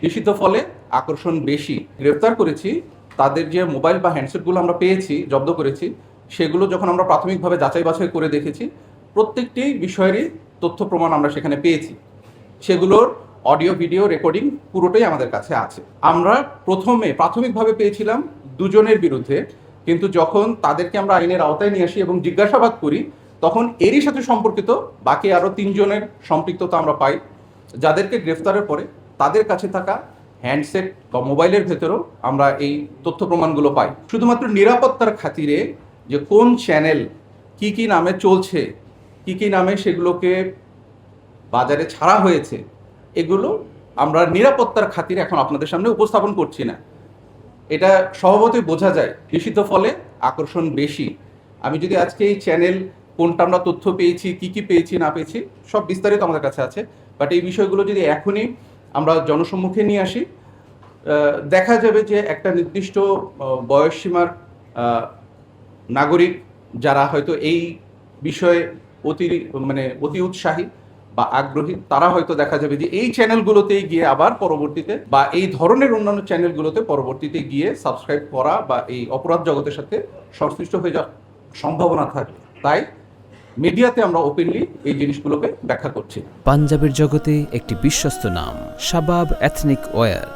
দূষিত ফলে আকর্ষণ বেশি। গ্রেফতার করেছি তাদের যে মোবাইল বা হ্যান্ডসেটগুলো আমরা পেয়েছি, জব্দ করেছি, সেগুলো যখন আমরা প্রাথমিকভাবে যাচাই বাছাই করে দেখেছি, প্রত্যেকটি বিষয়েরই তথ্য প্রমাণ আমরা সেখানে পেয়েছি। সেগুলোর অডিও ভিডিও রেকর্ডিং পুরোটাই আমাদের কাছে আছে। আমরা প্রথমে প্রাথমিকভাবে পেয়েছিলাম দুজনের বিরুদ্ধে, কিন্তু যখন তাদেরকে আমরা আইনের আওতায় নিয়ে আসি এবং জিজ্ঞাসাবাদ করি, তখন এরই সাথে সম্পর্কিত বাকি আরও 3 জনের সম্পৃক্ততা আমরা পাই, যাদেরকে গ্রেফতারের পরে তাদের কাছে থাকা হ্যান্ডসেট বা মোবাইলের ভেতরেও আমরা এই তথ্য প্রমাণগুলো পাই। শুধুমাত্র নিরাপত্তার খাতিরে যে কোন চ্যানেল কি নামে চলছে, কি নামে সেগুলোকে বাজারে ছাড়া হয়েছে, এগুলো আমরা নিরাপত্তার খাতিরে এখন আপনাদের সামনে উপস্থাপন করছি না। এটা স্বভাবতই বোঝা যায়, দূষিত ফলে আকর্ষণ বেশি। আমি যদি আজকে এই চ্যানেল কোনটা আমরা তথ্য পেয়েছি, কি পেয়েছি না পেয়েছি, সব বিস্তারিত আমাদের কাছে আছে, বাট এই বিষয়গুলো যদি এখনই আমরা জনসম্মুখে নিয়ে আসি, দেখা যাবে যে একটা নির্দিষ্ট বয়সসীমার নাগরিক যারা হয়তো এই বিষয়ে অতি উৎসাহী বা আগ্রহী, তারা হয়তো দেখা যাবে যে এই চ্যানেলগুলোতেই গিয়ে আবার পরবর্তীতে বা এই ধরনের অন্যান্য চ্যানেলগুলোতে পরবর্তীতে গিয়ে সাবস্ক্রাইব করা বা এই অপরাধ জগতের সাথে সংশ্লিষ্ট হয়ে যাওয়ার সম্ভাবনা থাকে। তাই মিডিয়াতে আমরা ওপেনলি এই জিনিসগুলোকে ব্যাখ্যা করছি। পাঞ্জাবের জগতে একটি বিশ্বস্ত নাম, শাবাব এথনিক ওয়্যার।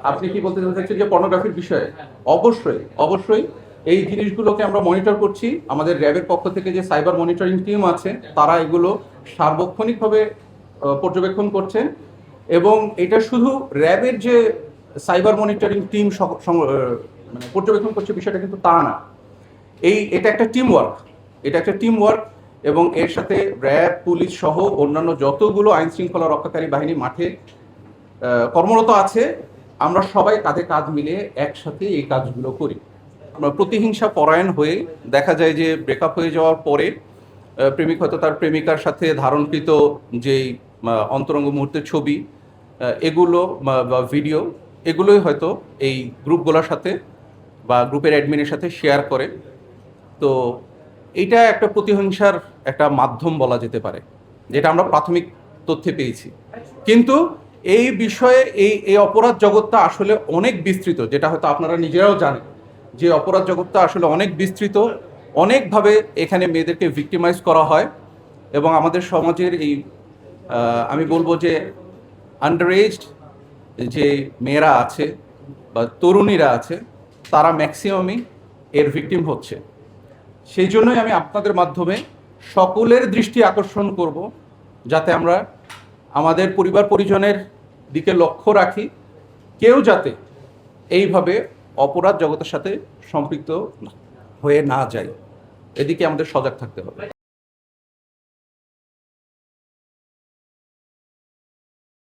আপনি কি বলতে চাচ্ছেন যে পর্নোগ্রাফির বিষয়ে? অবশ্যই এই জিনিসগুলোকে আমরা মনিটর করছি। আমাদের র্যাবের পক্ষ থেকে যে সাইবার মনিটরিং টিম আছে, তারা এগুলো সার্বক্ষণিকভাবে পর্যবেক্ষণ করছেন। এবং এটা শুধু র্যাবের যে সাইবার মনিটরিং টিম পর্যবেক্ষণ করছে বিষয়টা কিন্তু তা না। এটা একটা টিম ওয়ার্ক, এবং এর সাথে র্যাব, পুলিশ সহ অন্যান্য যতগুলো আইন শৃঙ্খলা রক্ষাকারী বাহিনী মাঠে কর্মরত আছে, আমরা সবাই কাঁধে কাঁধ মিলিয়ে একসাথে এই কাজগুলো করি। প্রতিহিংসা পরায়ণ হয়ে দেখা যায় যে ব্রেকআপ হয়ে যাওয়ার পরে প্রেমিক হয়তো তার প্রেমিকার সাথে ধারণকৃত যেই অন্তরঙ্গ মুহূর্তের ছবি, এগুলো বা ভিডিও, এগুলোই হয়তো এই গ্রুপগুলোর সাথে বা গ্রুপের অ্যাডমিনের সাথে শেয়ার করে। তো এইটা একটা প্রতিহিংসার একটা মাধ্যম বলা যেতে পারে, যেটা আমরা প্রাথমিক তথ্যে পেয়েছি। কিন্তু এই বিষয়ে এই অপরাধ জগৎটা আসলে অনেক বিস্তৃত, যেটা হয়তো আপনারা নিজেরাও জানেন যে অপরাধ জগৎটা আসলে অনেক বিস্তৃত। অনেকভাবে এখানে মেয়েদেরকে ভিক্টিমাইজ করা হয়, এবং আমাদের সমাজের এই আমি বলবো যে আন্ডার এজড যে মেয়েরা আছে বা তরুণীরা আছে, তারা ম্যাক্সিমামই এর ভিকটিম হচ্ছে। সেই জন্যই আমি আপনাদের মাধ্যমে সকলের দৃষ্টি আকর্ষণ করব, যাতে আমরা আমাদের পরিবার পরিজনের দিকে লক্ষ্য রাখি, কেউ যাতে এইভাবে অপরাধ জগতের সাথে সম্পৃক্ত হয়ে না যায়, এদিকে আমাদের সজাগ থাকতে হবে।